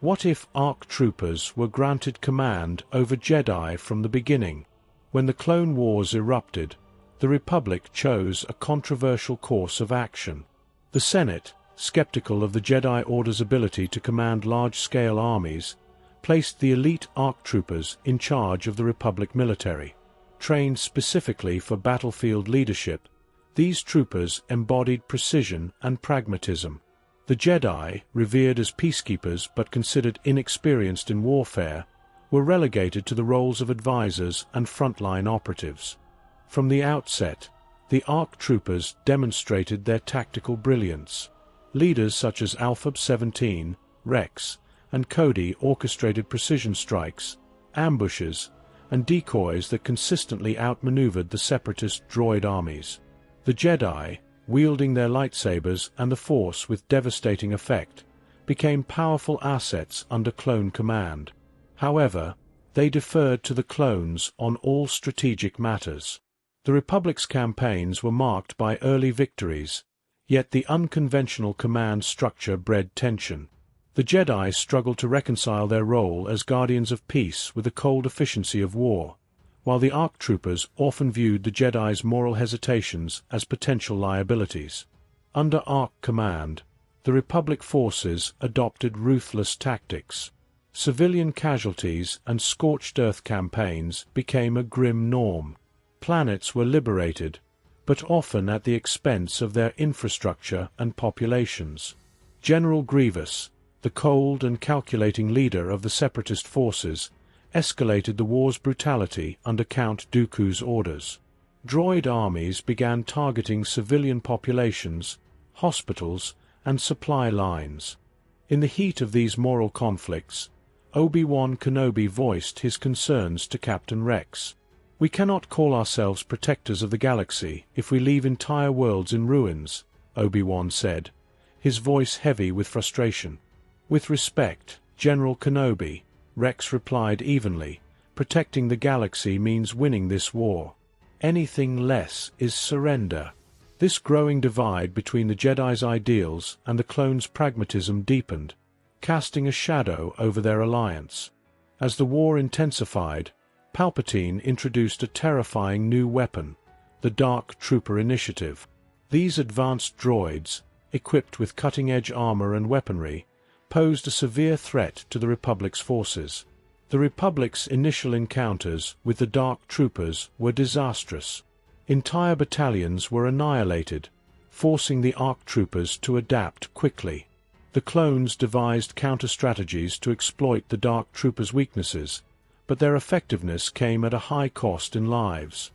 What if ARC troopers were granted command over Jedi from the beginning? When the Clone Wars erupted, the Republic chose a controversial course of action. The Senate, skeptical of the Jedi Order's ability to command large-scale armies, placed the elite ARC troopers in charge of the Republic military. Trained specifically for battlefield leadership, these troopers embodied precision and pragmatism. The Jedi, revered as peacekeepers but considered inexperienced in warfare, were relegated to the roles of advisors and frontline operatives. From the outset, the ARC troopers demonstrated their tactical brilliance. Leaders such as Alpha 17, Rex, and Cody orchestrated precision strikes, ambushes, and decoys that consistently outmaneuvered the Separatist droid armies. The Jedi, wielding their lightsabers and the Force with devastating effect, became powerful assets under clone command. However, they deferred to the clones on all strategic matters. The Republic's campaigns were marked by early victories, yet the unconventional command structure bred tension. The Jedi struggled to reconcile their role as guardians of peace with the cold efficiency of war, while the ARC troopers often viewed the Jedi's moral hesitations as potential liabilities. Under ARC command, the Republic forces adopted ruthless tactics. Civilian casualties and scorched earth campaigns became a grim norm. Planets were liberated, but often at the expense of their infrastructure and populations. General Grievous, the cold and calculating leader of the Separatist forces, escalated the war's brutality under Count Dooku's orders. Droid armies began targeting civilian populations, hospitals, and supply lines. In the heat of these moral conflicts, Obi-Wan Kenobi voiced his concerns to Captain Rex. "We cannot call ourselves protectors of the galaxy if we leave entire worlds in ruins," Obi-Wan said, his voice heavy with frustration. "With respect, General Kenobi," Rex replied evenly, "protecting the galaxy means winning this war. Anything less is surrender." This growing divide between the Jedi's ideals and the clones' pragmatism deepened, casting a shadow over their alliance. As the war intensified, Palpatine introduced a terrifying new weapon, the Dark Trooper Initiative. These advanced droids, equipped with cutting-edge armor and weaponry, posed a severe threat to the Republic's forces. The Republic's initial encounters with the Dark Troopers were disastrous. Entire battalions were annihilated, forcing the ARC troopers to adapt quickly. The clones devised counter-strategies to exploit the Dark Troopers' weaknesses, but their effectiveness came at a high cost in lives.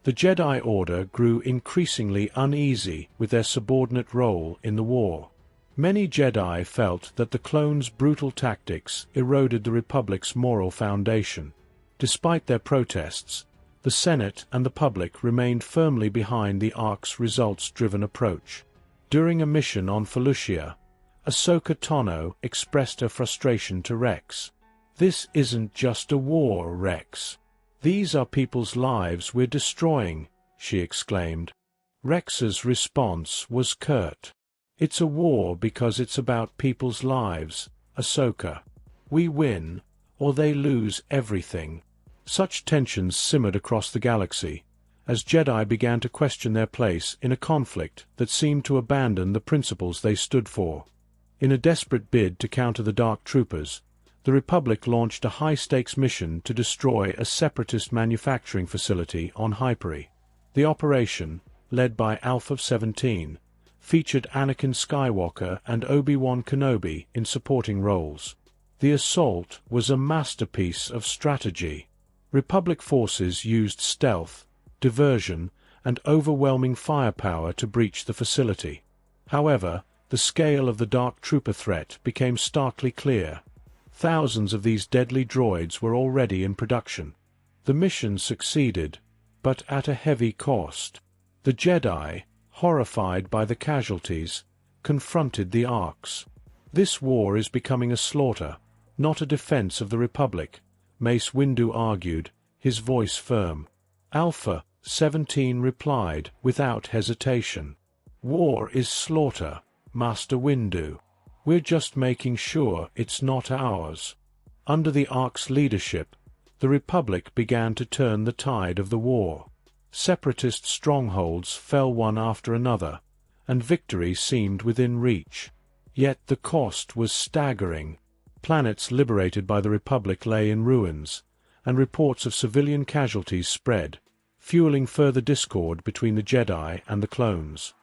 The Jedi Order grew increasingly uneasy with their subordinate role in the war. Many Jedi felt that the clones' brutal tactics eroded the Republic's moral foundation. Despite their protests, the Senate and the public remained firmly behind the ARC's results-driven approach. During a mission on Felucia, Ahsoka Tano expressed her frustration to Rex. "This isn't just a war, Rex. These are people's lives we're destroying," she exclaimed. Rex's response was curt. "It's a war because it's about people's lives, Ahsoka. We win, or they lose everything." Such tensions simmered across the galaxy, as Jedi began to question their place in a conflict that seemed to abandon the principles they stood for. In a desperate bid to counter the Dark Troopers, the Republic launched a high-stakes mission to destroy a Separatist manufacturing facility on Hyperi. The operation, led by Alpha 17, featured Anakin Skywalker and Obi-Wan Kenobi in supporting roles. The assault was a masterpiece of strategy. Republic forces used stealth, diversion, and overwhelming firepower to breach the facility. However, the scale of the Dark Trooper threat became starkly clear. Thousands of these deadly droids were already in production. The mission succeeded, but at a heavy cost. The Jedi, horrified by the casualties, confronted the ARCs. "This war is becoming a slaughter, not a defense of the Republic," Mace Windu argued, his voice firm. Alpha 17 replied without hesitation. "War is slaughter, Master Windu. We're just making sure it's not ours." Under the Ark's leadership, the Republic began to turn the tide of the war. Separatist strongholds fell one after another, and victory seemed within reach. Yet the cost was staggering. Planets liberated by the Republic lay in ruins, and reports of civilian casualties spread, fueling further discord between the Jedi and the clones.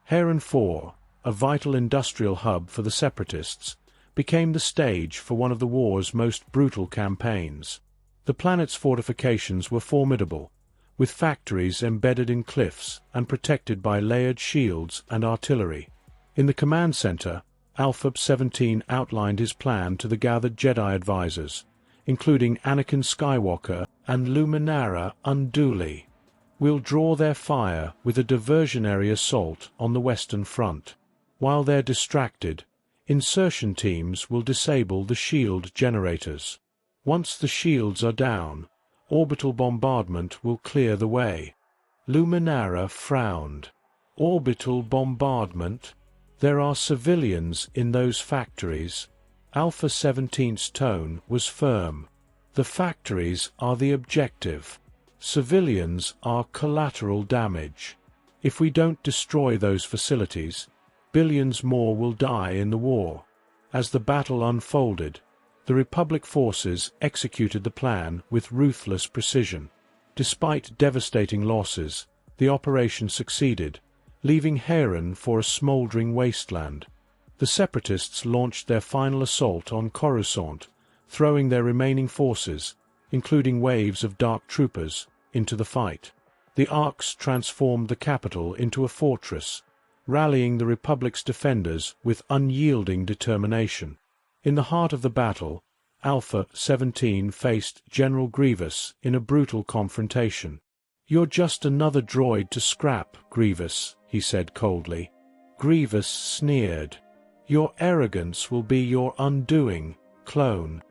Heron 4, a vital industrial hub for the Separatists, became the stage for one of the war's most brutal campaigns. The planet's fortifications were formidable, with factories embedded in cliffs and protected by layered shields and artillery. In the command center, Alpha 17 outlined his plan to the gathered Jedi advisors, including Anakin Skywalker and Luminara Unduli. "We'll draw their fire with a diversionary assault on the Western Front. While they're distracted, insertion teams will disable the shield generators. Once the shields are down, orbital bombardment will clear the way." Luminara frowned. "Orbital bombardment? There are civilians in those factories." Alpha 17's tone was firm. "The factories are the objective. Civilians are collateral damage. If we don't destroy those facilities, billions more will die in the war." As the battle unfolded, the Republic forces executed the plan with ruthless precision. Despite devastating losses, the operation succeeded, leaving Heron for a smoldering wasteland. The Separatists launched their final assault on Coruscant, throwing their remaining forces, including waves of dark troopers, into the fight. The Arks transformed the capital into a fortress, rallying the Republic's defenders with unyielding determination. In the heart of the battle, Alpha 17 faced General Grievous in a brutal confrontation. "You're just another droid to scrap, Grievous," he said coldly. Grievous sneered. "Your arrogance will be your undoing, clone."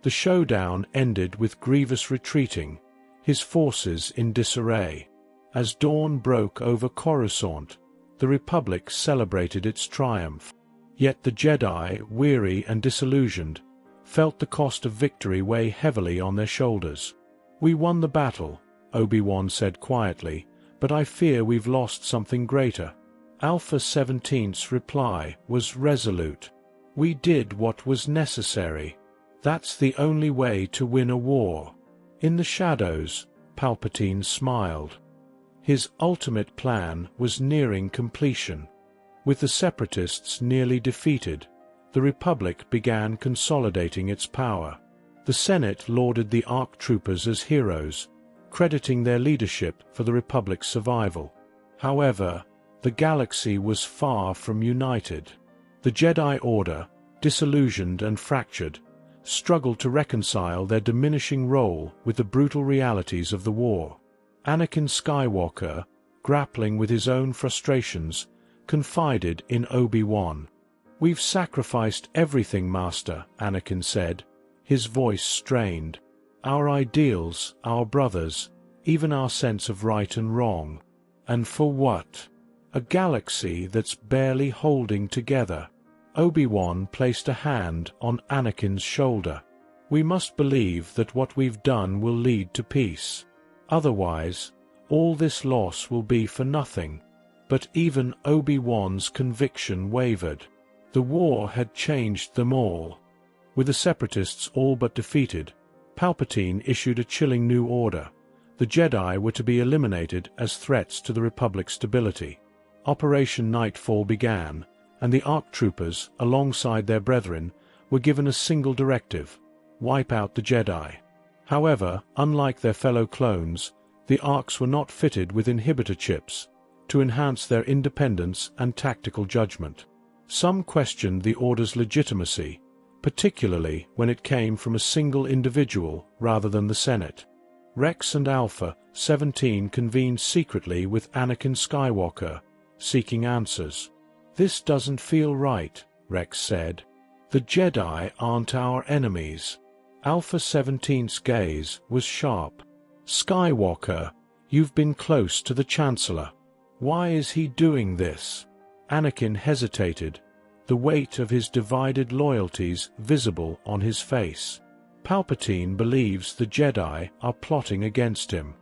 The showdown ended with Grievous retreating, his forces in disarray. As dawn broke over Coruscant, the Republic celebrated its triumph. Yet the Jedi, weary and disillusioned, felt the cost of victory weigh heavily on their shoulders. "We won the battle," Obi-Wan said quietly, "but I fear we've lost something greater." Alpha 17's reply was resolute. "We did what was necessary. That's the only way to win a war." In the shadows, Palpatine smiled. His ultimate plan was nearing completion. With the Separatists nearly defeated, the Republic began consolidating its power. The Senate lauded the ARC troopers as heroes, crediting their leadership for the Republic's survival. However, the galaxy was far from united. The Jedi Order, disillusioned and fractured, struggled to reconcile their diminishing role with the brutal realities of the war. Anakin Skywalker, grappling with his own frustrations, confided in Obi-Wan. "We've sacrificed everything, Master," Anakin said, his voice strained. "Our ideals, our brothers, even our sense of right and wrong. And for what? A galaxy that's barely holding together." Obi-Wan placed a hand on Anakin's shoulder. "We must believe that what we've done will lead to peace. Otherwise, all this loss will be for nothing." But even Obi-Wan's conviction wavered. The war had changed them all. With the Separatists all but defeated, Palpatine issued a chilling new order. The Jedi were to be eliminated as threats to the Republic's stability. Operation Nightfall began, and the ARC troopers, alongside their brethren, were given a single directive: wipe out the Jedi. However, unlike their fellow clones, the ARCs were not fitted with inhibitor chips to enhance their independence and tactical judgment. Some questioned the order's legitimacy, particularly when it came from a single individual rather than the Senate. Rex and Alpha 17 convened secretly with Anakin Skywalker, seeking answers. "This doesn't feel right," Rex said. "The Jedi aren't our enemies." Alpha 17's gaze was sharp. "Skywalker, you've been close to the Chancellor. Why is he doing this?" Anakin hesitated, the weight of his divided loyalties visible on his face. Palpatine believes the Jedi are plotting against him.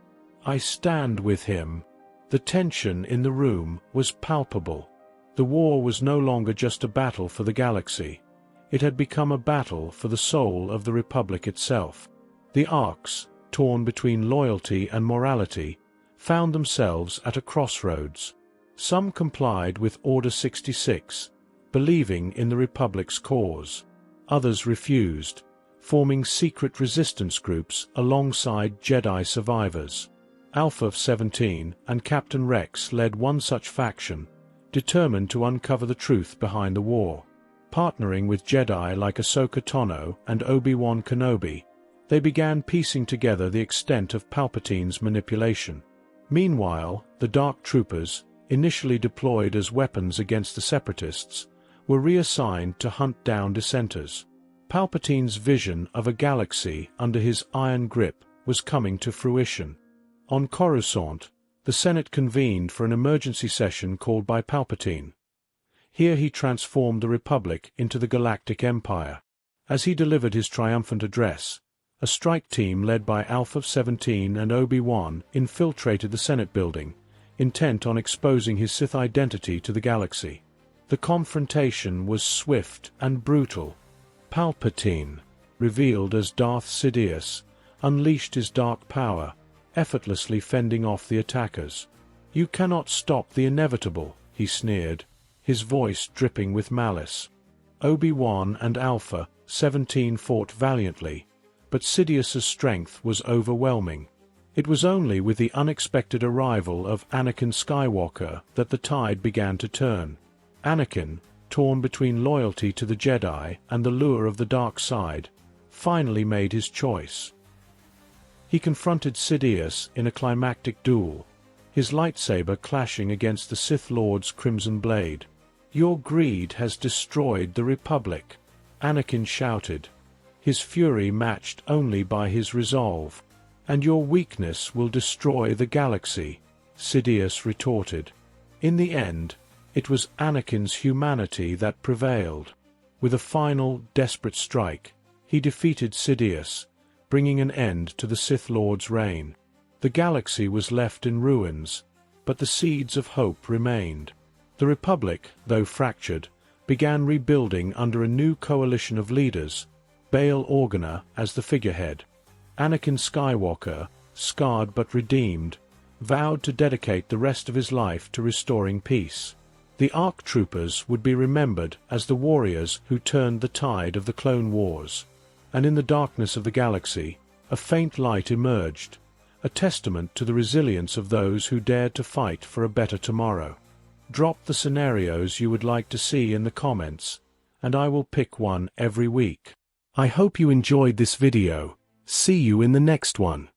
I stand with him. The tension in the room was palpable. The war was no longer just a battle for the galaxy. It had become a battle for the soul of the Republic itself. The arcs, torn between loyalty and morality, found themselves at a crossroads. Some complied with Order 66, believing in the Republic's cause. Others refused, forming secret resistance groups alongside Jedi survivors. Alpha 17 and Captain Rex led one such faction, determined to uncover the truth behind the war. Partnering with Jedi like Ahsoka Tano and Obi-Wan Kenobi, they began piecing together the extent of Palpatine's manipulation. Meanwhile, the Dark Troopers, initially deployed as weapons against the Separatists, were reassigned to hunt down dissenters. Palpatine's vision of a galaxy under his iron grip was coming to fruition. On Coruscant, the Senate convened for an emergency session called by Palpatine. Here he transformed the Republic into the Galactic Empire. As he delivered his triumphant address, a strike team led by Alpha 17 and Obi-Wan infiltrated the Senate building, intent on exposing his Sith identity to the galaxy. The confrontation was swift and brutal. Palpatine, revealed as Darth Sidious, unleashed his dark power, effortlessly fending off the attackers. "You cannot stop the inevitable," he sneered, his voice dripping with malice. Obi-Wan and Alpha 17 fought valiantly, but Sidious's strength was overwhelming. It was only with the unexpected arrival of Anakin Skywalker that the tide began to turn. Anakin, torn between loyalty to the Jedi and the lure of the dark side, finally made his choice. He confronted Sidious in a climactic duel, his lightsaber clashing against the Sith Lord's crimson blade. "Your greed has destroyed the Republic," Anakin shouted, his fury matched only by his resolve. "And your weakness will destroy the galaxy," Sidious retorted. In the end, it was Anakin's humanity that prevailed. With a final, desperate strike, he defeated Sidious, bringing an end to the Sith Lord's reign. The galaxy was left in ruins, but the seeds of hope remained. The Republic, though fractured, began rebuilding under a new coalition of leaders, Bail Organa as the figurehead. Anakin Skywalker, scarred but redeemed, vowed to dedicate the rest of his life to restoring peace. The ARC troopers would be remembered as the warriors who turned the tide of the Clone Wars. And in the darkness of the galaxy, a faint light emerged, a testament to the resilience of those who dared to fight for a better tomorrow. Drop the scenarios you would like to see in the comments, and I will pick one every week. I hope you enjoyed this video. See you in the next one.